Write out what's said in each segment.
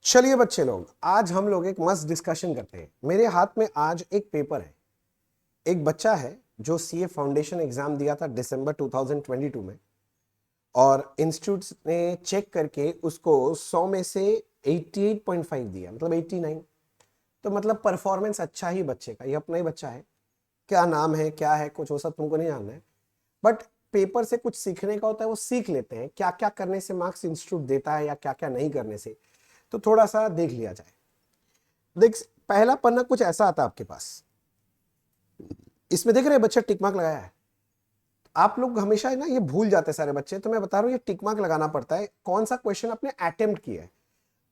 चलिए बच्चे लोग, आज हम लोग एक मस्त डिस्कशन करते हैं। मेरे हाथ में आज एक पेपर है। एक बच्चा है जो सीए फाउंडेशन एग्जाम दिया था दिसंबर 2022 में, और इंस्टीट्यूट ने चेक करके उसको 100 में से 88.5 दिया, मतलब 89। तो मतलब परफॉर्मेंस अच्छा ही बच्चे का, ये अपना ही बच्चा है। क्या नाम है, क्या है, कुछ वो सब तुमको नहीं जानना है, बट पेपर से कुछ सीखने का होता है। वो सीख लेते हैं क्या क्या करने से मार्क्स इंस्टीट्यूट देता है या क्या क्या नहीं करने से। तो थोड़ा सा देख लिया जाए। देख, पहला पन्ना कुछ ऐसा आता है आपके पास। इसमें देख रहे हैं बच्चा टिक मार्क लगाया है। आप लोग हमेशा है ना, ये भूल जाते हैं सारे बच्चे। तो मैं बता रहा हूं, ये टिक मार्क लगाना पड़ता है कौन सा क्वेश्चन आपने अटेम्प्ट किया है।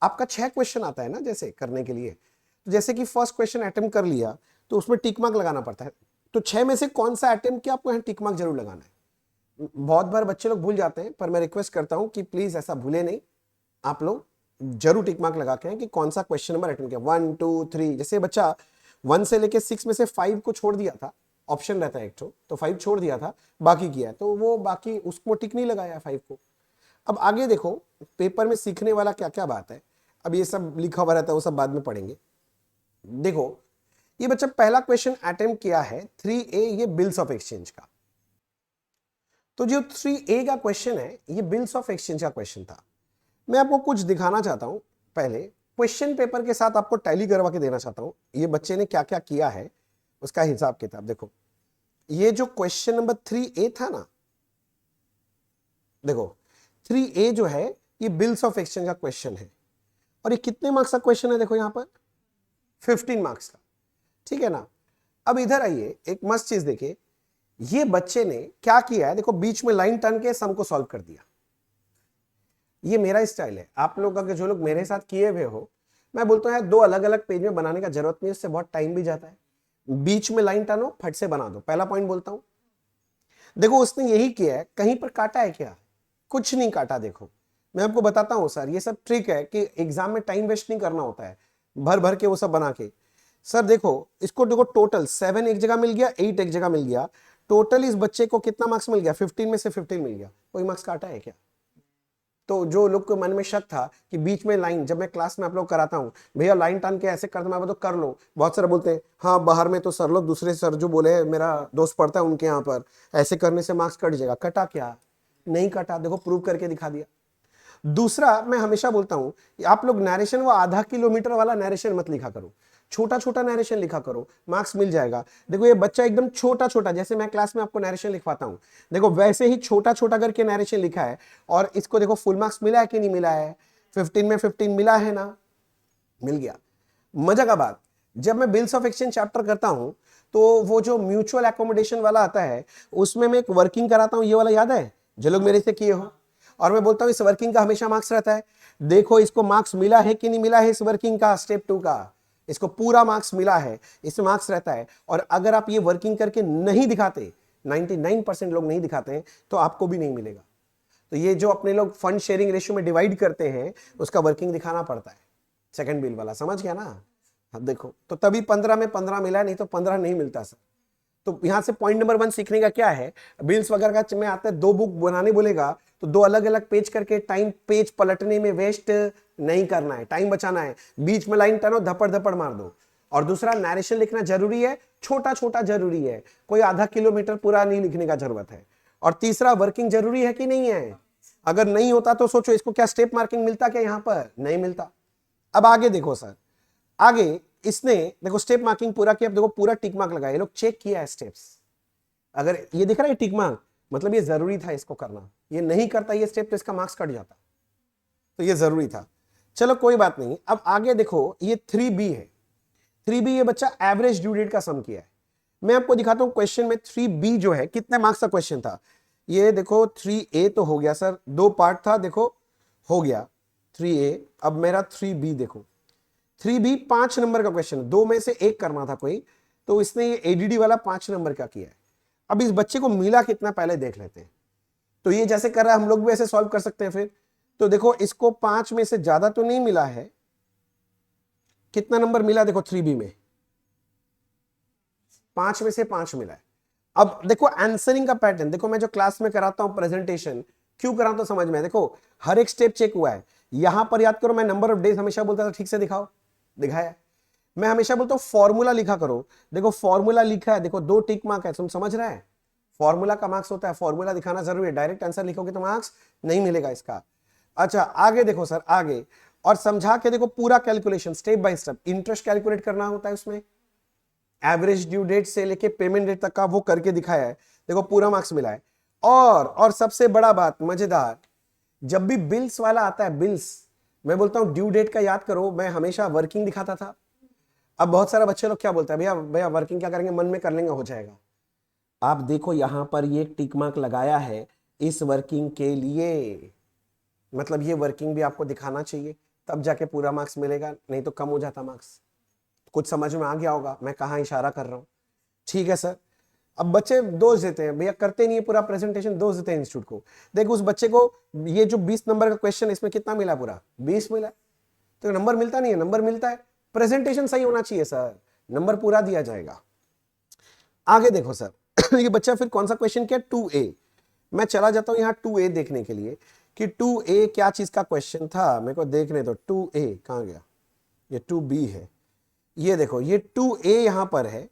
आपका 6 क्वेश्चन आता है ना जैसे करने के लिए, तो जैसे कि फर्स्ट क्वेश्चन अटेम्प्ट कर लिया तो उसमें टिक मार्क लगाना पड़ता है। तो 6 में से कौन सा अटेम्प्ट किया, आपको यहाँ टिक मार्क जरूर लगाना है। बहुत बार बच्चे लोग भूल जाते हैं, पर मैं रिक्वेस्ट करता हूं कि प्लीज ऐसा भूले नहीं। आप लोग जरूर टिक मार्क लगा के हैं कि कौन सा क्वेश्चन नंबर अटेम्प्ट किया, 1 2 3। जैसे बच्चा 1 से लेके 6 में से 5 को छोड़ दिया था, ऑप्शन रहता है एक तो 5 छोड़ दिया था, बाकी किया, तो वो बाकी उसको टिक नहीं लगाया 5 को। अब आगे देखो, पेपर में सीखने वाला क्या क्या बात है। अब ये सब लिखा हुआ रहता है, वो सब बाद में पढ़ेंगे। देखो, ये बच्चा पहला क्वेश्चन अटेम्प्ट किया है 3A, ये बिल्स ऑफ एक्सचेंज का। तो जो 3A का क्वेश्चन है, ये बिल्स ऑफ एक्सचेंज का क्वेश्चन था। मैं आपको कुछ दिखाना चाहता हूं। पहले क्वेश्चन पेपर के साथ आपको टैली करवा के देना चाहता हूं, ये बच्चे ने क्या क्या किया है उसका हिसाब किताब। देखो, ये जो क्वेश्चन नंबर 3A था ना, देखो 3A जो है ये बिल्स ऑफ एक्सचेंज का क्वेश्चन है, और ये कितने मार्क्स का क्वेश्चन है, देखो यहां पर 15 मार्क्स का। ठीक है ना। अब इधर आइए, एक मस्त चीज देखिए। ये बच्चे ने क्या किया है, देखो बीच में लाइन टर्न के सम को सॉल्व कर दिया। ये मेरा स्टाइल है। आप लोग अगर जो लोग मेरे साथ किए हुए हो, मैं बोलता हूँ यार 2 अलग अलग पेज में बनाने का जरूरत नहीं, उससे बहुत टाइम भी जाता है। बीच में लाइन टानो, फट से बना दो। पहला पॉइंट बोलता हूं, देखो उसने यही किया है। कहीं पर काटा है क्या? कुछ नहीं काटा। देखो मैं आपको बताता हूं सर, ये सब ट्रिक है कि एग्जाम में टाइम वेस्ट नहीं करना होता है भर भर के वो सब बना के। सर देखो, इसको देखो, टोटल 7 एक जगह मिल गया, 8 एक जगह मिल गया। टोटल इस बच्चे को कितना मार्क्स मिल गया? 15 में से 15 मिल गया। कोई मार्क्स काटा है क्या? तो जो लोग के मन में शक था कि बीच में लाइन, जब मैं क्लास में आप लोग कराता हूँ, भैया लाइन टान के ऐसे करते, मैं तो कर लो। बहुत सारे बोलते हैं हाँ बाहर में तो सर लोग, दूसरे सर जो बोले, मेरा दोस्त पढ़ता है उनके यहाँ पर, ऐसे करने से मार्क्स कट जाएगा। कटा क्या? नहीं कटा। देखो प्रूव करके दिखा दिया। दूसरा, मैं हमेशा बोलता हूं कि आप लोग नरेशन, वो आधा किलोमीटर वाला नरेशन मत लिखा करो, छोटा छोटा नरेशन लिखा करो, मार्क्स मिल जाएगा। देखो ये बच्चा एकदम छोटा छोटा, जैसे मैं क्लास में आपको नरेशन लिखवाता हूं, देखो वैसे ही छोटा छोटा करके नरेशन लिखा है। और इसको देखो फुल मार्क्स मिला है कि नहीं मिला है? 15 में 15 मिला है ना? मिल गया। मजा का बात, जब मैं बिल्स ऑफ एक्सचेंज चैप्टर करता हूं, तो वो जो म्यूचुअल एकोमोडेशन वाला आता है, उसमें मैं एक वर्किंग कराता हूं। ये वाला याद है जो लोग मेरे से किए हो? और मैं बोलता हूं इस वर्किंग का हमेशा मार्क्स रहता है। देखो इसको मार्क्स मिला है कि नहीं मिला है, इस वर्किंग का स्टेप 2 का, इसको पूरा मार्क्स मिला है, इसमें मार्क्स रहता है। और अगर आप ये वर्किंग करके नहीं दिखाते, 99% लोग नहीं दिखाते हैं, तो आपको भी नहीं मिलेगा। तो ये जो अपने लोग फंड शेयरिंग रेशियो में डिवाइड करते हैं, उसका वर्किंग दिखाना पड़ता है। सेकंड बिल वाला, समझ गया ना? हाँ देखो, तो तभी 15 में 15 मिला, नहीं तो 15 नहीं मिलता सर। तो यहां से पॉइंट नंबर 1 सीखने का क्या है, बिल्स वगैरह का में आता है, 2 बुक बनाने बोलेगा तो 2 अलग अलग पेज करके टाइम पेज पलटने में वेस्ट नहीं करना है, टाइम बचाना है। बीच में लाइन टर्नो, धपड़ धपड़ मार दो। और दूसरा, नरेशन लिखना जरूरी है, छोटा छोटा जरूरी है, कोई आधा किलोमीटर पूरा नहीं लिखने का जरूरत है। और तीसरा, वर्किंग जरूरी है कि नहीं है? अगर नहीं होता तो सोचो इसको क्या स्टेप मार्किंग मिलता क्या? यहां पर नहीं मिलता। अब आगे देखो सर, आगे इसने देखो स्टेप मार्किंग पूरा किया। अब देखो पूरा टिक मार्क लगाया, ये लोग चेक किया है स्टेप्स। अगर ये दिख रहा है टिक मार्क, मतलब ये जरूरी था इसको करना। ये नहीं करता ये स्टेप तो इसका मार्क्स कट जाता, तो ये जरूरी था। चलो कोई बात नहीं। अब आगे देखो, ये 3B है। 3B ये बच्चा एवरेज ड्यू डेट का सम किया है। मैं आपको दिखाता हूं क्वेश्चन में 3B जो है कितने मार्क्स का क्वेश्चन था। ये देखो 3A तो हो गया सर, 2 पार्ट था, देखो हो गया 3A। अब मेरा 3B देखो, 3B 5 नंबर का क्वेश्चन, 2 में से 1 करना था कोई, तो इसने ये एडीडी वाला 5 नंबर का किया है। अब इस बच्चे को मिला कितना पहले देख लेते हैं। तो ये जैसे कर रहा है हम लोग भी ऐसे सॉल्व कर सकते हैं फिर। तो देखो इसको 5 में से ज्यादा तो नहीं मिला है, कितना नंबर मिला देखो 3B में? 5 में से 5 मिला है। अब देखो आंसरिंग का पैटर्न देखो, मैं जो क्लास में कराता हूं प्रेजेंटेशन, क्यों करा तो समझ में, देखो हर एक स्टेप चेक हुआ है। यहां पर याद करो, मैं नंबर ऑफ डेज हमेशा बोलता था ठीक से दिखाओ, दिखाया। मैं हमेशा बोलता हूं फॉर्मूला लिखा करो, देखो फॉर्मूला लिखा है, देखो 2 टिक मार्क है, तुम समझ रहे हैं। फॉर्मूला का मार्क्स होता है, फॉर्मूला दिखाना जरूरी है, डायरेक्ट आंसर लिखोगे तो मार्क्स नहीं मिलेगा इसका। अच्छा आगे देखो सर, आगे और समझा के देखो पूरा calculation step by step. Interest calculate करना होता है उसमें, एवरेज ड्यू डेट से लेके पेमेंट डेट तक का वो करके दिखाया है, देखो पूरा मार्क्स मिला है। और सबसे बड़ा बात मजेदार, जब भी बिल्स वाला आता है, बिल्स, मैं बोलता हूं ड्यू डेट का याद करो, मैं हमेशा वर्किंग दिखाता था। अब बहुत सारे बच्चे लोग क्या बोलते हैं, भैया भैया वर्किंग क्या करेंगे, मन में कर लेंगे हो जाएगा। आप देखो यहां पर ये टिक मार्क लगाया है इस वर्किंग के लिए, मतलब ये वर्किंग भी आपको दिखाना चाहिए, तब जाके पूरा मार्क्स मिलेगा, नहीं तो कम हो जाता मार्क्स। कुछ समझ में आ गया होगा मैं कहां इशारा कर रहा हूं, ठीक है सर। अब बच्चे दोष देते हैं, भैया करते नहीं है पूरा प्रेजेंटेशन, दोष देते हैं इंस्टीट्यूट को। देखो उस बच्चे को ये जो 20 नंबर का क्वेश्चन, इसमें कितना मिला, पूरा 20 मिला, तो नंबर मिलता नहीं है, नंबर मिलता है, प्रेजेंटेशन सही होना चाहिए सर, नंबर पूरा दिया जाएगा। आगे देखो सर ये बच्चा फिर कौन सा क्वेश्चन किया, 2A। मैं चला जाता हूं यहां 2A देखने के लिए कि 2A क्या चीज का क्वेश्चन था, मेरे को देखने दो। 2A कहां गया, ये 2B है, ये देखो ये 2A यहां पर है।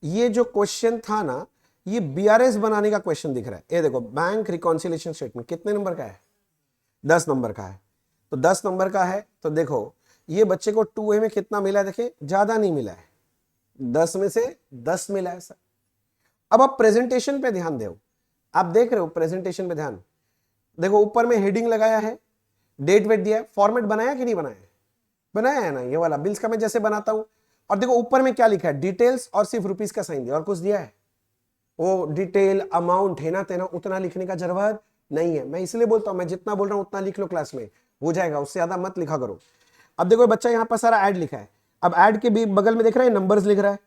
ये जो क्वेश्चन था ना, ये BRS बनाने का क्वेश्चन दिख रहा है। ये देखो बैंक रिकॉन्सिलिएशन स्टेटमेंट कितने नंबर का है, 10 नंबर का है। तो 10 नंबर का है तो देखो ये बच्चे को 2A में कितना मिला है, देखिए ज्यादा नहीं मिला है, 10 में से 10 मिला है सर। अब आप प्रेजेंटेशन पे ध्यान दो, आप देख रहे हो प्रेजेंटेशन पे ध्यान, देखो ऊपर में हेडिंग लगाया है, डेट वेट दिया है, फॉर्मेट बनाया कि नहीं बनाया, बनाया है ना, ये वाला बिल्स का मैं जैसे बनाता हूं। और देखो ऊपर में क्या लिखा है, डिटेल्स और सिर्फ रुपीस का साइन दिया, और कुछ दिया है, वो डिटेल अमाउंट है ना तेना, उतना लिखने का जरूरत नहीं है। मैं इसलिए बोलता हूं, मैं जितना बोल रहा हूं उतना लिख लो, क्लास में हो जाएगा, उससे ज्यादा मत लिखा करो। अब देखो बच्चा यहां पर सारा ऐड लिखा है, अब ऐड के भी बगल में देख रहे हैं नंबर्स लिख रहा है।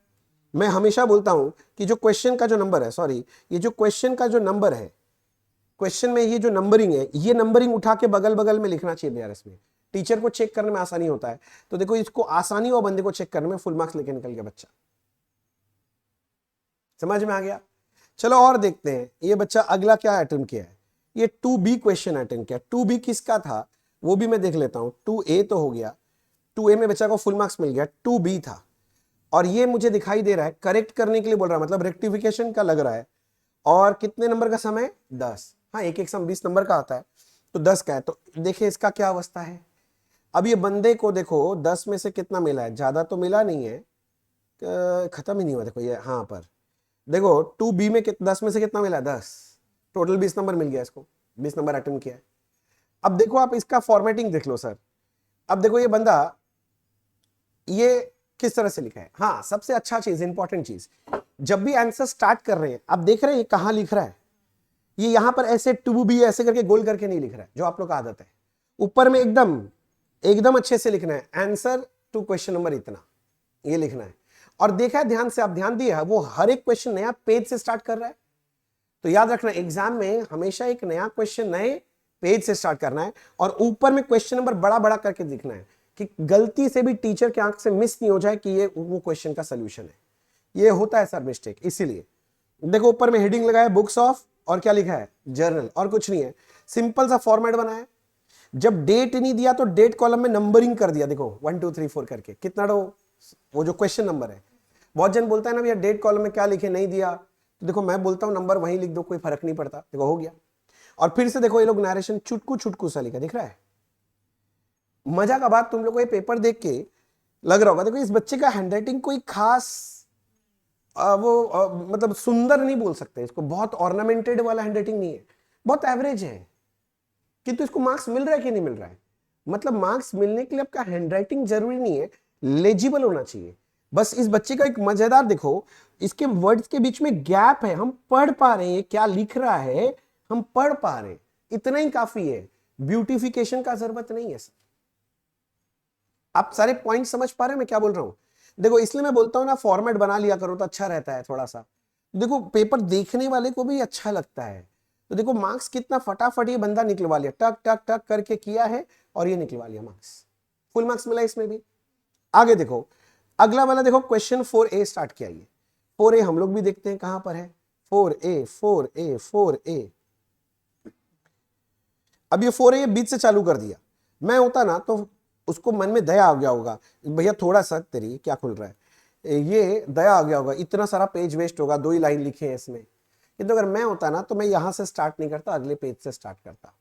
मैं हमेशा बोलता हूं कि जो क्वेश्चन का जो नंबर है, सॉरी ये जो क्वेश्चन का जो नंबर है, क्वेश्चन में ये जो नंबरिंग है, ये नंबरिंग उठा के बगल बगल में लिखना चाहिए BRS में, टीचर को चेक करने में आसानी होता है। तो देखो इसको आसानी और बंदे को चेक करने में फुल मार्क्स लेके निकल गया बच्चा, समझ में आ गया। चलो और देखते हैं ये बच्चा अगला क्या अटेम्प्ट किया है, ये 2B क्वेश्चन अटेम्प्ट किया। 2B किसका था वो भी मैं देख लेता हूं, 2A तो हो गया, 2A में बच्चा को फुल मार्क्स मिल गया, 2B था। और ये मुझे दिखाई दे रहा है करेक्ट करने के लिए बोल रहा है, मतलब रेक्टिफिकेशन का लग रहा है। और कितने नंबर का सम है, 10, हाँ एक एक सम 20 नंबर का आता है, तो 10 का है। तो देखिए इसका क्या अवस्था है। अब ये बंदे को देखो 10 में से कितना मिला है, ज्यादा तो मिला नहीं है, खत्म ही नहीं हुआ, देखो ये हाँ पर देखो 2B में 10 में से कितना मिला है, 10, टोटल 20 नंबर मिल गया इसको, 20 नंबर अटेम्प्ट किया है। अब देखो आप इसका फॉर्मेटिंग देख लो सर, अब देखो ये बंदा ये किस तरह से लिखा है। हाँ सबसे अच्छा चीज, इंपॉर्टेंट चीज, जब भी आंसर स्टार्ट कर रहे हैं आप देख रहे हैं ये कहां लिख रहा है, ये यहां पर ऐसे 2B ऐसे करके गोल करके नहीं लिख रहा है, जो आप लोग का आदत है। ऊपर में एकदम एकदम अच्छे से लिखना है, आंसर टू क्वेश्चन नंबर इतना, ये लिखना है। और देखा है ध्यान से, आप ध्यान दिए वो हर एक क्वेश्चन नया पेज से स्टार्ट कर रहा है। तो याद रखना एग्जाम में हमेशा एक नया क्वेश्चन नए पेज से स्टार्ट करना है, और ऊपर में क्वेश्चन नंबर बड़ा बड़ा करके लिखना है कि गलती से भी टीचर के आंख से मिस नहीं हो जाए कि ये वो क्वेश्चन का सोल्यूशन है। ये होता है सर मिस्टेक, इसीलिए देखो ऊपर में हेडिंग लगाया बुक्स ऑफ, और क्या लिखा है, जर्नल, और कुछ नहीं है, सिंपल सा फॉर्मेट बनाया। जब डेट नहीं दिया तो डेट कॉलम में नंबरिंग कर दिया, देखो 1 2 3 4 करके, कितना वो जो क्वेश्चन नंबर है। बहुत जन बोलता है ना भैया डेट कॉलम में क्या लिखे, नहीं दिया, तो देखो मैं बोलता हूं नंबर वहीं लिख दो, कोई फर्क नहीं पड़ता, देखो हो गया। और फिर से देखो ये लोग नरेशन चुटकू चुटकू सा लिखा, दिख रहा है। मजा का बात, तुम लोग को ये पेपर देख के लग रहा होगा, देखो इस बच्चे का हैंडराइटिंग कोई खास मतलब सुंदर नहीं बोल सकते इसको, बहुत ऑर्नामेंटेड वाला हैंडराइटिंग नहीं है, बहुत एवरेज है। किंतु इसको मार्क्स मिल रहा है कि नहीं मिल रहा है, मतलब मार्क्स मिलने के लिए आपका हैंडराइटिंग जरूरी नहीं है, लेजिबल होना चाहिए। बस इस बच्चे का एक मजेदार देखो, इसके वर्ड्स के बीच में गैप है, हम पढ़ पा रहे हैं क्या लिख रहा है, हम पढ़ पा रहे हैं, इतना ही काफी है, ब्यूटिफिकेशन का जरूरत नहीं है सर। आप सारे पॉइंट समझ पा रहे हैं मैं क्या बोल रहा हूं। देखो इसलिए मैं बोलता हूं ना फॉर्मेट बना लिया करो तो अच्छा रहता है थोड़ा सा, देखो पेपर देखने वाले को भी अच्छा लगता है। तो देखो मार्क्स कितना फटाफट ये बंदा निकलवा लिया, टक टक टक करके किया है और ये निकलवा लिया मार्क्स, फुल मार्क्स मिला इसमें भी। आगे देखो अगला वाला, देखो क्वेश्चन 4A स्टार्ट किया, ये 4A हम लोग भी देखते हैं कहां पर है, 4A 4A 4A अब ये 4A बीच से चालू कर दिया, मैं होता ना तो उसको मन में दया आ गया होगा, भैया थोड़ा सा, तेरी क्या खुल रहा है, ये दया आ गया होगा, इतना सारा पेज वेस्ट होगा, 2 ही लाइन लिखे हैं इसमें। किंतु अगर मैं होता ना तो मैं यहां से स्टार्ट नहीं करता, अगले पेज से स्टार्ट करता।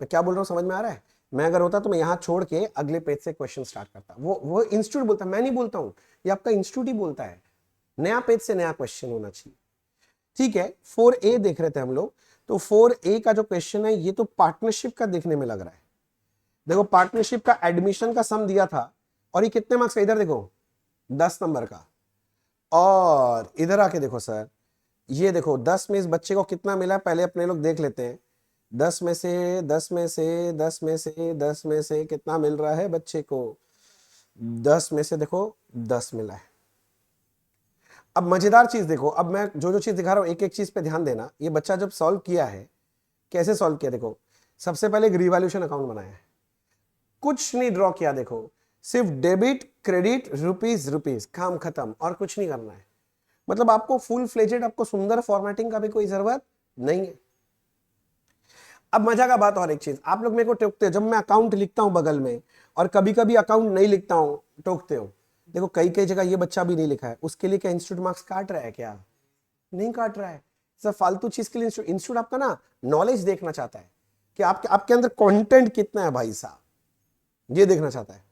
मैं क्या बोल रहा हूँ समझ में आ रहा है? मैं अगर होता तो मैं यहां छोड़ के अगले पेज से क्वेश्चन स्टार्ट करता। वो इंस्टीट्यूट बोलता है, मैं नहीं बोलता हूं, ये आपका इंस्टीट्यूट ही बोलता है, नया पेज से नया क्वेश्चन होना चाहिए। ठीक है, 4A देख रहे थे हम लोग, तो 4A का जो क्वेश्चन है ये तो पार्टनरशिप का देखने में लग रहा है। देखो पार्टनरशिप का एडमिशन का सम दिया था, और ये कितने मार्क्स का, इधर देखो 10 नंबर का। और इधर आके देखो सर, ये देखो 10 में इस बच्चे को कितना मिला, पहले अपने लोग देख लेते हैं। 10 में से 10 में से 10 में से 10 में से कितना मिल रहा है बच्चे को, 10 में से देखो 10 मिला है। अब मजेदार चीज देखो, अब मैं जो जो चीज दिखा रहा हूं एक एक चीज पे ध्यान देना। ये बच्चा जब सॉल्व किया है, कैसे सॉल्व किया देखो, सबसे पहले एक रिवैल्यूएशन अकाउंट बनाया है, कुछ नहीं ड्रॉ किया, देखो सिर्फ डेबिट क्रेडिट रुपीज रुपीज, काम खत्म, और कुछ नहीं करना है। मतलब आपको फुल फ्लेजेड, आपको सुंदर फॉर्मेटिंग का भी कोई जरूरत नहीं है। अब मजा का बात और एक चीज, आप लोग मेरे को टोकते हो जब मैं अकाउंट लिखता हूं बगल में, और कभी कभी अकाउंट नहीं लिखता हूं, टोकते हो। देखो कई कई जगह ये बच्चा भी नहीं लिखा है, उसके लिए क्या इंस्टीट्यूट मार्क्स काट रहा है क्या? नहीं काट रहा है। सब फालतू चीज के लिए इंस्टीट्यूट आपका ना नॉलेज देखना चाहता है कि आपके अंदर कंटेंट कितना है भाई साहब, ये देखना चाहता है।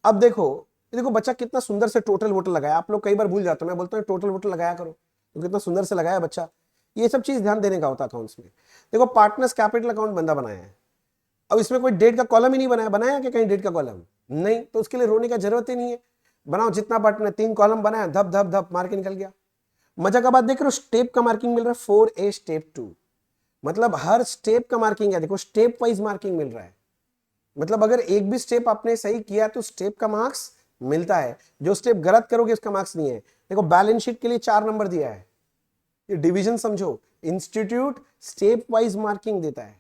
अब देखो बच्चा कितना सुंदर से टोटल वोटल लगाया। आप लोग कई बार भूल जाते हो, मैं बोलता हूँ टोटल वोटल लगाया करो, तो कितना सुंदर से लगाया बच्चा। ये सब चीज ध्यान देने का होता है अकाउंट्स में। देखो पार्टनर्स कैपिटल अकाउंट बंदा बनाया है, अब इसमें कोई डेट का कॉलम ही नहीं बनाया कि कहीं डेट का कॉलम नहीं, तो उसके लिए रोने का जरूरत ही नहीं है। बनाओ जितना पार्टनर, 3 कॉलम बनाया, धप धप धप मार के निकल गया। मजा का बात देख रहे हो, स्टेप का मार्किंग मिल रहा है 4A स्टेप 2, मतलब हर स्टेप का मार्किंग है। देखो स्टेप वाइज मार्किंग मिल रहा है, मतलब अगर एक भी स्टेप आपने सही किया तो स्टेप का मार्क्स मिलता है, जो स्टेप गलत करोगे उसका मार्क्स नहीं है। देखो बैलेंस शीट के लिए 4 नंबर दिया है, ये डिवीजन समझो, इंस्टीट्यूट स्टेप वाइज मार्किंग देता है।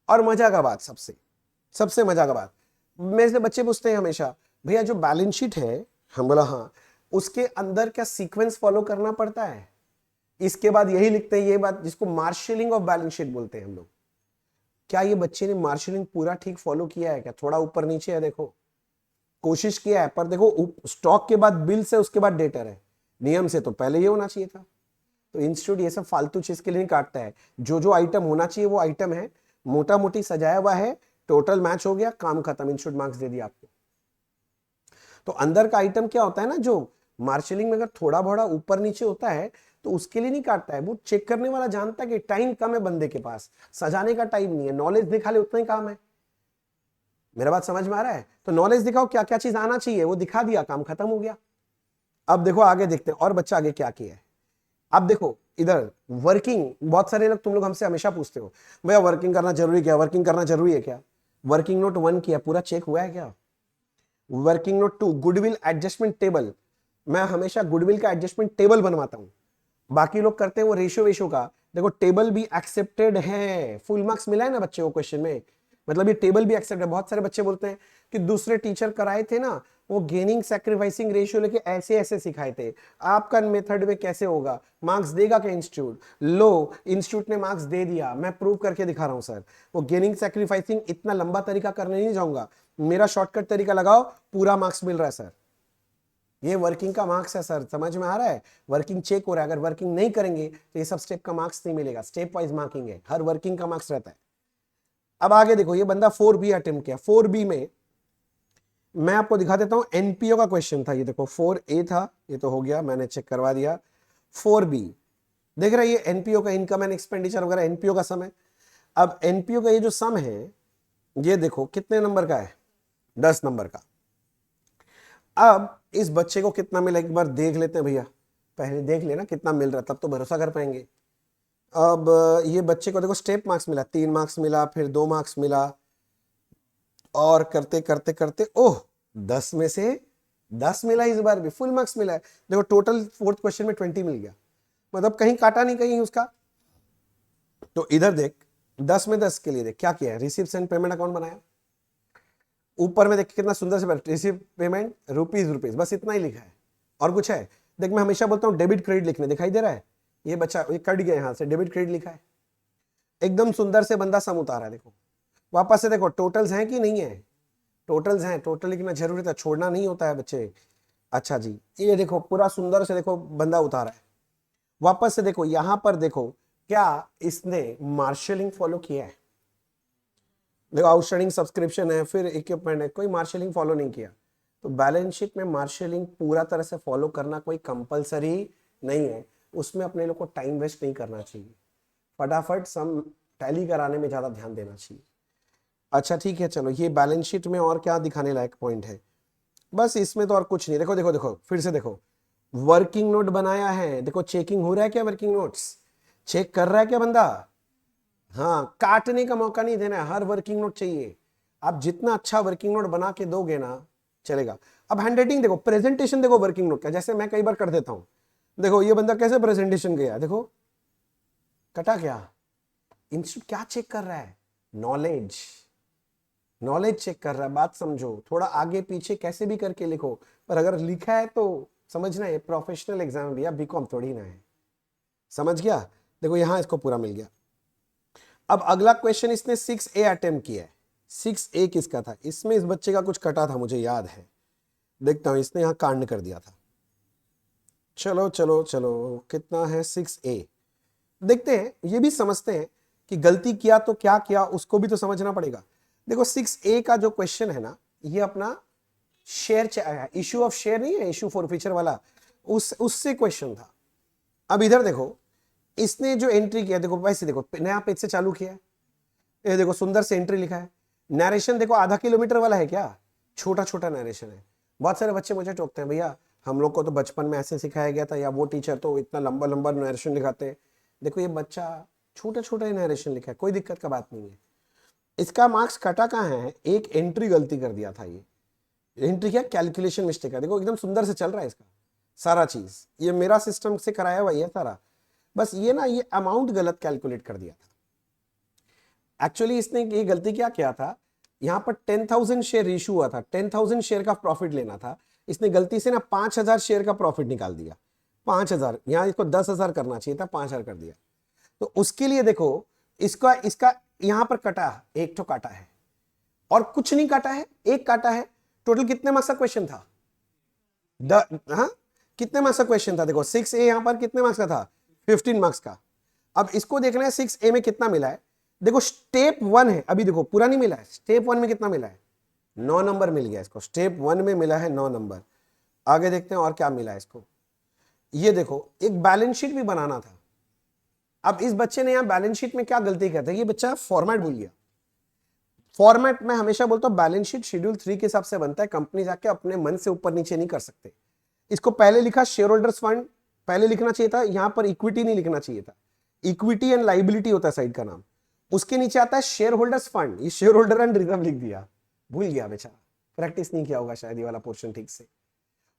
और मजा का बात, सबसे मजा का बात, मेरे से बच्चे पूछते हैं हमेशा, भैया जो बैलेंस शीट है, हम बोला हाँ, उसके अंदर क्या सीक्वेंस फॉलो करना पड़ता है? इसके बाद यही लिखते हैं, ये बात जिसको मार्शलिंग ऑफ बैलेंस शीट बोलते हैं हम लोग। क्या ये बच्चे ने मार्शलिंग पूरा ठीक फॉलो किया है क्या? थोड़ा ऊपर नीचे है, देखो कोशिश किया है, पर देखो स्टॉक के बाद बिल्स है, उसके बाद डेटर है, नियम से तो पहले ये होना चाहिए था। तो इंस्टीट्यूट ये सब फालतू चीज के लिए नहीं काटता है, जो जो आइटम होना चाहिए वो आइटम है, मोटा मोटी सजाया हुआ है, टोटल मैच हो गया, काम खत्म, इंस्टीट्यूट मार्क्स दे दिया आपको। तो अंदर का आइटम क्या होता है ना, जो मार्शलिंग में अगर थोड़ा बड़ा ऊपर नीचे होता है तो उसके लिए नहीं काटता है, वो चेक करने वाला जानता है कि टाइम कम है बंदे के पास, सजाने का टाइम नहीं है, नॉलेज दिखा ले उतना ही काम है। मेरा बात समझ में आ रहा है? तो नॉलेज दिखाओ, क्या क्या चीज आना चाहिए वो दिखा दिया, काम खत्म हो गया। अब देखो आगे देखते हैं और बच्चा आगे क्या किया है। अब देखो इधर वर्किंग, बहुत सारे लोग, तुम लोग हमसे हमेशा पूछते हो भैया वर्किंग करना जरूरी क्या, वर्किंग करना जरूरी है क्या? वर्किंग नोट 1 किया, पूरा चेक हुआ है क्या? Working note 2 goodwill adjustment table, मैं हमेशा गुडविल का एडजस्टमेंट टेबल बनवाता हूं, बाकी लोग करते हैं वो रेशियो वेशियो का। देखो टेबल भी एक्सेप्टेड है, फुल मार्क्स मिला है ना बच्चे को क्वेश्चन में, मतलब ये टेबल भी एक्सेप्ट है। बहुत सारे बच्चे बोलते हैं कि दूसरे टीचर कराए थे ना, वो गेनिंग सैक्रिफाइसिंग रेशियो लेके ऐसे ऐसे सिखाए थे, आपका मेथड में कैसे होगा? मार्क्स देगा क्या इंस्टीट्यूट? लो इंस्टीट्यूट ने मार्क्स दे दिया, मैं प्रूव करके दिखा रहा हूं सर। वो गेनिंग सैक्रिफाइसिंग इतना लंबा तरीका करने नहीं जाऊंगा, मेरा शॉर्टकट तरीका लगाओ, पूरा मार्क्स मिल रहा है सर। ये वर्किंग का मार्क्स है सर, समझ में आ रहा है? वर्किंग चेक हो रहा है, अगर वर्किंग नहीं करेंगे तो ये सब स्टेप का मार्क्स नहीं मिलेगा, स्टेप वाइज मार्किंग है, हर वर्किंग का मार्क्स रहता है। अब आगे देखो, ये बंदा 4B अटेम्प्ट किया, 4B में मैं आपको दिखा देता हूं, एनपीओ का क्वेश्चन था ये, देखो 4A था, ये तो हो गया, मैंने चेक करवा दिया। 4B देख रहे हैं, ये एनपीओ का इनकम एंड एक्सपेंडिचर वगैरह एनपीओ का सम है। अब एनपीओ का ये जो सम है, ये देखो कितने नंबर का है, 10 नंबर का। अब इस बच्चे को कितना मिला एक बार देख लेते हैं भैया, पहले देख लेना कितना मिल रहा है, तब तो भरोसा कर पाएंगे। अब ये बच्चे को देखो स्टेप मार्क्स मिला, 3 मार्क्स मिला, फिर 2 मार्क्स मिला, और करते करते करते ओह 10 में से 10 मिला, इस बार भी फुल मार्क्स मिला है। देखो टोटल फोर्थ क्वेश्चन में 20 मिल गया, मतलब कहीं काटा नहीं कहीं उसका। तो इधर देख 10 में 10 के लिए देख क्या किया है, रिसीव्स एंड पेमेंट अकाउंट बनाया, ऊपर में देख कितना सुंदर से रिसीव पेमेंट रुपीज रुपीज, बस इतना ही लिखा है, और कुछ है? देख मैं हमेशा बोलता हूँ डेबिट क्रेडिट लिखने, दिखाई दे रहा है? ये बच्चा ये कट गया यहां से, डेबिट क्रेडिट लिखा है, एकदम सुंदर से बंदा सम उतारा है। देखो वापस से देखो टोटल्स हैं कि नहीं है, टोटल्स हैं, टोटल लिखना जरूरी था, छोड़ना नहीं होता है बच्चे। अच्छा जी, ये देखो पूरा सुंदर से देखो बंदा उतारा है। वापस से देखो यहां पर देखो क्या इसने मार्शलिंग फॉलो किया है, देखो आउटस्टैंडिंग सब्सक्रिप्शन है, फिर इक्विपमेंट है, कोई मार्शलिंग फॉलो नहीं किया। तो बैलेंस शीट में मार्शलिंग पूरा तरह से फॉलो करना कोई कंपलसरी नहीं है, उसमें अपने लोग को टाइम वेस्ट नहीं करना चाहिए, फटाफट सम टैली कराने में ज्यादा ध्यान देना चाहिए। अच्छा ठीक है, चलो ये बैलेंस शीट में और क्या दिखाने लायक पॉइंट है, बस इसमें तो और कुछ नहीं। देखो देखो देखो फिर से देखो, वर्किंग नोट बनाया है, देखो चेकिंग हो रहा है क्या, वर्किंग नोट्स चेक कर रहा है क्या बंदा। हाँ, काटने का मौका नहीं देना है, हर वर्किंग नोट चाहिए। आप जितना अच्छा वर्किंग नोट बना के दोगे ना चलेगा। अब हैंडराइटिंग देखो, प्रेजेंटेशन देखो वर्किंग नोट का, जैसे मैं कई बार कर देता हूं, देखो ये बंदा कैसे प्रेजेंटेशन गया, देखो कटा क्या, इंस्टीट्यूट क्या चेक कर रहा है, नॉलेज, नॉलेज चेक कर रहा है, बात समझो, थोड़ा आगे पीछे कैसे भी करके लिखो, पर अगर लिखा है तो समझना है प्रोफेशनल एग्जाम है भैया, बीकॉम थोड़ी ना है, समझ गया। देखो यहां इसको पूरा मिल गया। अब अगला क्वेश्चन इसने 6A अटेम्प्ट किया है। 6A किसका था, इसमें इस बच्चे का कुछ कटा था मुझे याद है, देखता हूं, इसने यहां कांड कर दिया था। चलो चलो चलो, कितना है 6A, देखते हैं, ये भी समझते हैं कि गलती किया तो क्या किया, उसको भी तो समझना पड़ेगा। देखो 6A का जो क्वेश्चन है ना, ये अपना शेयर, इशू ऑफ शेयर नहीं है, इशू फॉर फ्यूचर वाला, उससे क्वेश्चन था। अब इधर देखो, इसने जो एंट्री किया, देखो वैसे देखो नया पेज से चालू किया है, ये देखो सुंदर से एंट्री लिखा है, नरेशन देखो आधा किलोमीटर वाला है क्या, छोटा छोटा नरेशन है। बहुत सारे बच्चे मुझे टोकते हैं, भैया हम लोग को तो बचपन में ऐसे सिखाया गया था, या वो टीचर तो इतना लंबा लंबा नरेशन लिखाते हैं। देखो ये बच्चा छोटा छोटा ही नरेशन लिखा है, कोई दिक्कत का बात नहीं है। इसका मार्क्स कटा कहाँ है, एक एंट्री गलती कर दिया था, ये एंट्री क्या, कैलकुलेशन मिस्टेक है। देखो एकदम सुंदर से चल रहा है इसका सारा चीज, ये मेरा सिस्टम से कराया हुआ है सारा, बस ये ना ये अमाउंट गलत कैलकुलेट कर दिया था। एक्चुअली इसने ये गलती क्या किया था, यहां पर 10,000 शेयर इशू हुआ था, 10,000 शेयर का प्रॉफिट लेना था, इसने गलती से ना 5,000 शेयर का प्रॉफिट निकाल दिया। 5,000, यहां इसको 10,000 करना चाहिए था, 5,000 कर दिया। तो उसके लिए देखो इसका इसका यहां पर कटा, एक तो काटा है और कुछ नहीं काटा है, एक काटा है। टोटल कितने मार्क्स का क्वेश्चन था, हाँ कितने मार्क्स का क्वेश्चन था, देखो 6A यहां पर कितने मार्क्स का था, 15 मार्क्स का। अब इसको देखना है 6A में कितना मिला है, देखो स्टेप 1 है, अभी देखो पूरा नहीं मिला है, स्टेप 1 में कितना मिला है, 9 नंबर मिल गया इसको, स्टेप 1 में मिला है 9 नंबर। आगे देखते हैं और क्या मिला है इसको। ये देखो एक बैलेंस शीट भी बनाना था। अब इस बच्चे ने यहां बैलेंस शीट में क्या गलती करता है, ये बच्चा फॉर्मेट भूल गया। फॉर्मेट मैं हमेशा बोलता हूं बैलेंस शीट शेड्यूल 3 के हिसाब से बनता है, कंपनी जाके अपने मन से ऊपर नीचे नहीं कर सकते। इसको पहले लिखा शेयर होल्डर्स फंड, पहले लिखना चाहिए था, यहां पर इक्विटी नहीं लिखना चाहिए था, इक्विटी एंड लाइबिलिटी होता है साइड का नाम, उसके नीचे आता है शेयर होल्डर्स फंड, ये शेयर होल्डर एंड रिजर्व लिख दिया, भूल गया बेचारा, प्रैक्टिस नहीं किया होगा शायद ये वाला पोर्शन ठीक से।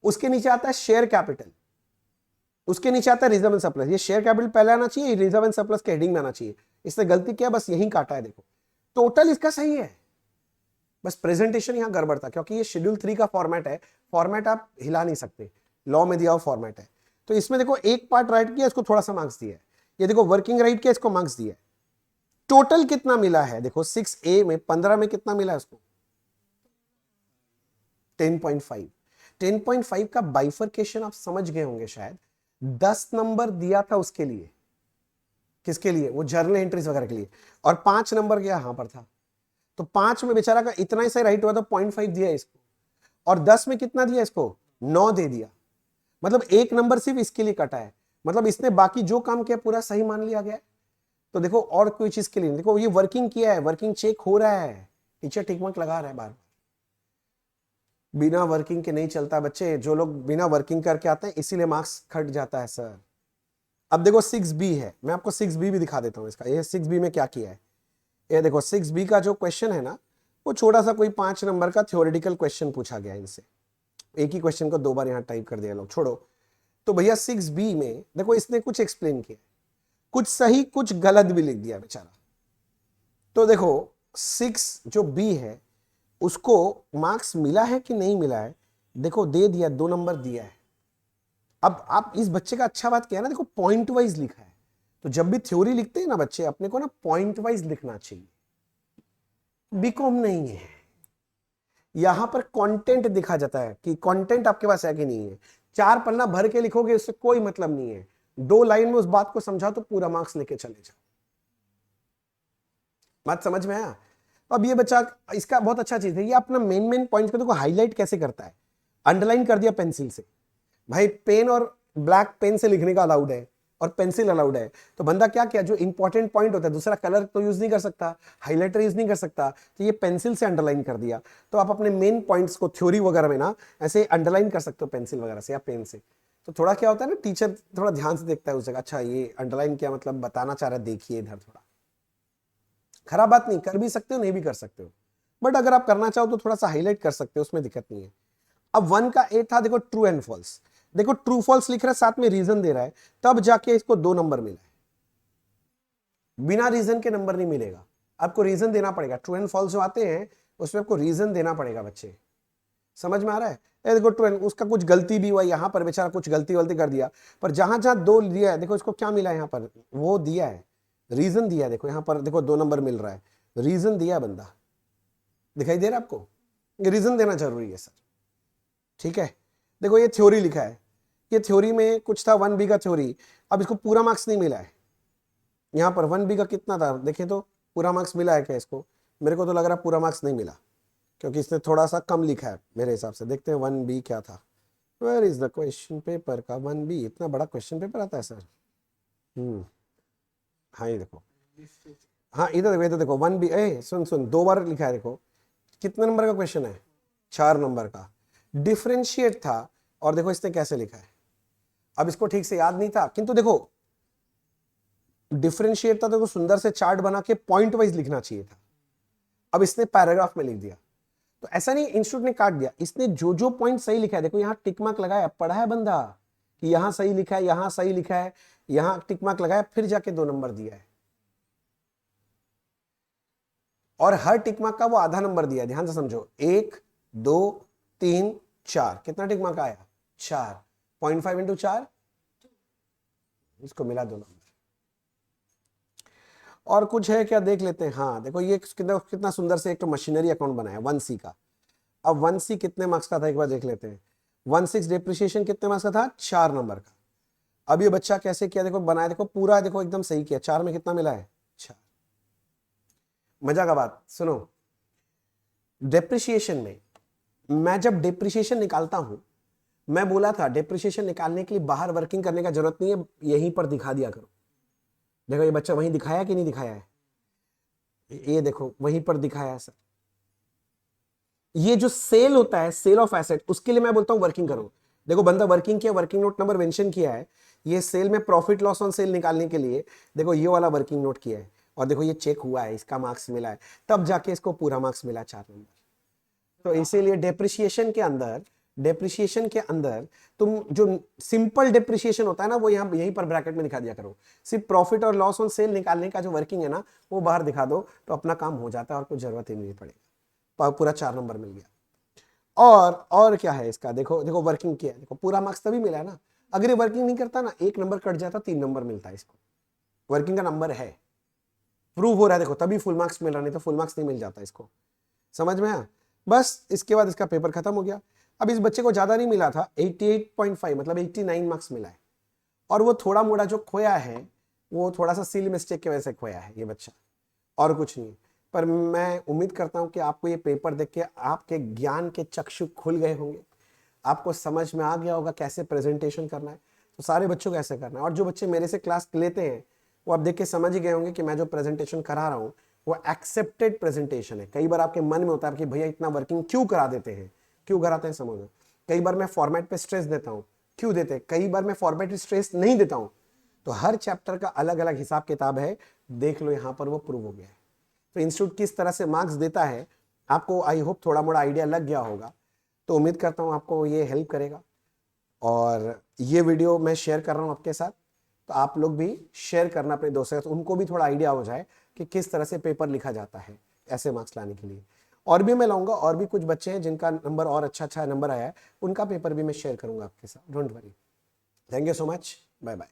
उसके नीचे आता है शेयर कैपिटल, उसके नीचे आता है रिजर्व एंड सरप्लस, ये शेयर कैपिटल पहले आना चाहिए, रिजर्व एंड सरप्लस के हेडिंग में आना चाहिए, इसने गलती किया, बस यही काटा है। देखो टोटल इसका सही है, बस प्रेजेंटेशन यहां गड़बड़ था, क्योंकि ये शेड्यूल 3 का फॉर्मेट है, फॉर्मेट आप हिला नहीं सकते, लॉ में दिया हुआ फॉर्मेट है। तो इसमें देखो एक पार्ट राइट किया, इसको थोड़ा सा मार्क्स दिया है, ये देखो वर्किंग राइट किया, इसको मार्क्स दिया है। टोटल कितना मिला है, देखो 6A में 15 में कितना मिला है उसको, 10.5। 10.5 का बाइफरकेशन आप समझ गए होंगे शायद, 10 नंबर दिया था उसके लिए, किसके लिए, वो जर्नल एंट्रीज वगैरह के लिए, और 5 नंबर गया यहां पर था। तो 5 में बेचारा का इतना ही सही राइट हुआ, तो 0.5 दिया इसको, और 10 में कितना दिया इसको, 9 दे दिया, मतलब एक नंबर सिर्फ इसके लिए कटा है, मतलब इसने बाकी जो काम किया पूरा सही मान लिया गया। तो देखो और कोई चीज के लिए नहीं, देखो ये वर्किंग किया है, वर्किंग चेक हो रहा है, टीचर टिक मार्क लगा रहा है बार बार। बिना वर्किंग के नहीं चलता बच्चे, जो लोग बिना वर्किंग करके आते हैं इसीलिए मार्क्स कट जाता है सर। अब देखो 6B है, मैं आपको 6B भी दिखा देता हूं इसका, ये 6B में क्या किया है। ये देखो 6B का जो क्वेश्चन है ना, वो छोटा सा कोई 5 नंबर का थ्योरेटिकल क्वेश्चन पूछा गया इनसे, एक ही क्वेश्चन को 2 बार यहां टाइप कर दिया लोग, छोड़ो। तो भैया 6B में देखो इसने कुछ एक्सप्लेन किया, कुछ सही कुछ गलत भी लिख दिया बेचारा। तो देखो 6 जो B है उसको मार्क्स मिला है कि नहीं मिला है, देखो दे दिया, 2 नंबर दिया है। अब आप इस बच्चे का अच्छा बात क्या है ना, देखो पॉइंट वाइज लिखा है, तो जब भी थ्योरी लिखते हैं ना बच्चे, अपने को ना पॉइंट वाइज लिखना चाहिए, बीकॉम नहीं है। यहां पर कंटेंट दिखा जाता है कि कंटेंट आपके पास है कि नहीं है। 4 पन्ना भर के लिखोगे उससे कोई मतलब नहीं है। 2 लाइन में उस बात को समझा तो पूरा मार्क्स लेके चले जाओ। बात समझ में आया? अब ये बच्चा, इसका बहुत अच्छा चीज है, ये अपना मेन पॉइंट को देखो हाईलाइट कैसे करता है। अंडरलाइन कर दिया पेंसिल से। भाई पेन और ब्लैक पेन से लिखने का अलाउड है और पेंसिल अलाउड है, तो बंदा क्या किया, जो इंपॉर्टेंट पॉइंट होता है, दूसरा कलर तो यूज नहीं कर सकता, हाइलाइटर यूज नहीं कर सकता, तो ये पेंसिल से अंडरलाइन कर दिया। तो आप अपने मेन पॉइंट्स को थ्योरी वगैरह में ना ऐसे अंडरलाइन कर सकते हो पेंसिल वगैरह से या पेन से। तो थोड़ा क्या होता है ना, टीचर थोड़ा ध्यान से देखता है उस जगह, अच्छा ये अंडरलाइन किया मतलब बताना चाह रहा है, देखिए इधर। थोड़ा खराब बात नहीं, कर भी सकते हो नहीं भी कर सकते हो, बट अगर आप करना चाहो तो थोड़ा सा हाईलाइट कर सकते हो, उसमें दिक्कत नहीं है। अब 1 का ए था, देखो ट्रू एंड फॉल्स, देखो ट्रू फॉल्स लिख रहा है, साथ में रीजन दे रहा है, तब जाके इसको 2 नंबर मिला है। बिना रीजन के नंबर नहीं मिलेगा, आपको रीजन देना पड़ेगा। ट्रू एंड फॉल्स जो आते हैं उसमें आपको रीजन देना पड़ेगा बच्चे, समझ में आ रहा है? देखो ट्रू एंड, उसका कुछ गलती भी हुआ, यहां पर बेचारा कुछ गलती वलती कर दिया, पर जहां जहां 2 दिया है, देखो इसको क्या मिला है, यहां पर वो दिया है, रीजन दिया है। देखो यहां पर देखो 2 नंबर मिल रहा है, रीजन दिया बंदा, दिखाई दे रहा है आपको? ये रीजन देना जरूरी है सर, ठीक है? देखो ये थ्योरी लिखा है, ये थ्योरी में कुछ था 1B का थ्योरी, अब इसको पूरा मार्क्स नहीं मिला है। यहाँ पर 1B का कितना था देखें तो, पूरा मार्क्स मिला है क्या इसको? मेरे को तो लग रहा है पूरा मार्क्स नहीं मिला, क्योंकि इसने थोड़ा सा कम लिखा है मेरे हिसाब से। देखते हैं 1B क्या था। Where is the question paper का 1B? इतना बड़ा क्वेश्चन पेपर आता है सर? हाँ ये देखो, हाँ इधर देखो, इधर देखो 1B, सुन सुन 2 बार लिखा है। देखो कितने नंबर का क्वेश्चन है? 4 नंबर का, डिफरेंशिएट था, और देखो इसने कैसे लिखा है। अब इसको ठीक से याद नहीं था, किंतु देखो डिफरेंशिएट था तो सुंदर से चार्ट बना के पॉइंट वाइज लिखना चाहिए था, अब इसने पैराग्राफ में लिख दिया। तो ऐसा नहीं इंस्टीट्यूट ने काट दिया, इसने जो जो पॉइंट सही लिखा है, देखो यहां टिक मार्क लगाया, पढ़ा है बंदा कि यहां सही लिखा है, यहां सही लिखा है, यहां टिक मार्क लगाया, फिर जाके 2 नंबर दिया है, और हर टिक मार्क का वो आधा नंबर दिया है। ध्यान से समझो, 1 2 3 4, कितना टिक मार्क आया? 4, 0.5 इंटू 4, इसको मिला 2 नंबर। और कुछ है क्या देख लेते हैं। हाँ देखो ये कितना सुंदर से एक तो मशीनरी अकाउंट बनाया 1C का। अब 1C कितने मार्क्स का था एक बार देख लेते हैं। 1/6 डेप्रिसिएशन कितने मार्क्स का था? 4 नंबर का। अब ये बच्चा कैसे किया देखो, बनाया देखो पूरा, देखो एकदम सही किया। 4 में कितना मिला है? 4। मजा का बात सुनो, डेप्रिसिएशन में मैं जब डेप्रिसिएशन निकालता हूं, मैं बोला था डेप्रिसिएशन निकालने के लिए बाहर वर्किंग करने का जरूरत नहीं है, यहीं पर दिखा दिया करो। देखो ये बच्चा वहीं दिखाया कि नहीं दिखाया है? ये देखो वहीं पर दिखाया है सर। ये जो सेल होता है, सेल ऑफ एसेट, उसके लिए मैं बोलता हूं वर्किंग करो। देखो बंदा वर्किंग किया, वर्किंग नोट नंबर मेंशन किया है, ये सेल में प्रॉफिट लॉस ऑन सेल निकालने के लिए देखो ये वाला वर्किंग नोट किया है, और देखो ये चेक हुआ है, इसका मार्क्स मिला है, तब जाके इसको पूरा मार्क्स मिला 4 नंबर। तो इसीलिए डेप्रिसिएशन के अंदर तुम जो सिंपल डेप्रिसिएशन होता है ना, वो यहाँ यहीं पर ब्रैकेट में दिखा दिया करो। सिर्फ प्रॉफिट और लॉस ऑन सेल निकालने का जो वर्किंग है ना, वो बाहर दिखा दो, तो अपना काम हो जाता है और कुछ जरूरत ही नहीं पड़ेगा, पूरा 4 नंबर मिल गया। और क्या है इसका, देखो देखो वर्किंग किया है, देखो पूरा मार्क्स तभी मिला है ना। अगर ये वर्किंग नहीं करता ना, 1 नंबर कट जाता, 3 नंबर मिलता है इसको। वर्किंग का नंबर है, प्रूव हो रहा है, देखो तभी फुल मार्क्स मिल रहा, नहीं तो फुल मार्क्स नहीं मिल जाता इसको। समझ में आया? बस इसके बाद इसका पेपर खत्म हो गया। अब इस बच्चे को ज्यादा नहीं मिला था, 88.5 मतलब 89 मार्क्स मिला है, और वो थोड़ा मोड़ा जो खोया है वो थोड़ा सा सिली मिस्टेक की वजह से खोया है ये बच्चा, और कुछ नहीं। पर मैं उम्मीद करता हूं कि आपको ये पेपर देख के आपके ज्ञान के चक्षु खुल गए होंगे, आपको समझ में आ गया होगा कैसे प्रेजेंटेशन करना है। तो सारे बच्चों को ऐसे करना है, और जो बच्चे मेरे से क्लास लेते हैं वो आप देख के समझ ही गए होंगे कि मैं जो प्रेजेंटेशन करा रहा हूँ वो एक्सेप्टेड प्रेजेंटेशन है। कई बार आपके मन में होता है कि भैया इतना वर्किंग क्यों करा देते हैं, क्यों कराते हैं समझो। कई बार मैं फॉर्मेट पे स्ट्रेस देता हूँ, क्यों देते हैं? कई बार मैं फॉर्मेट पे स्ट्रेस नहीं देता हूँ। तो हर चैप्टर का अलग अलग हिसाब किताब है, देख लो यहाँ पर वो प्रूव हो गया है। तो इंस्टीट्यूट किस तरह से मार्क्स देता है आपको आई होप थोड़ा मोड़ा आइडिया लग गया होगा। तो उम्मीद करता हूँ आपको ये हेल्प करेगा, और ये वीडियो मैं शेयर कर रहा हूँ आपके साथ, तो आप लोग भी शेयर करना अपने दोस्तों के साथ, उनको भी थोड़ा आइडिया हो जाए कि किस तरह से पेपर लिखा जाता है ऐसे मार्क्स लाने के लिए। और भी मैं लाऊंगा, और भी कुछ बच्चे हैं जिनका नंबर और अच्छा नंबर आया है, उनका पेपर भी मैं शेयर करूंगा आपके साथ, don't worry. Thank you so much, bye bye.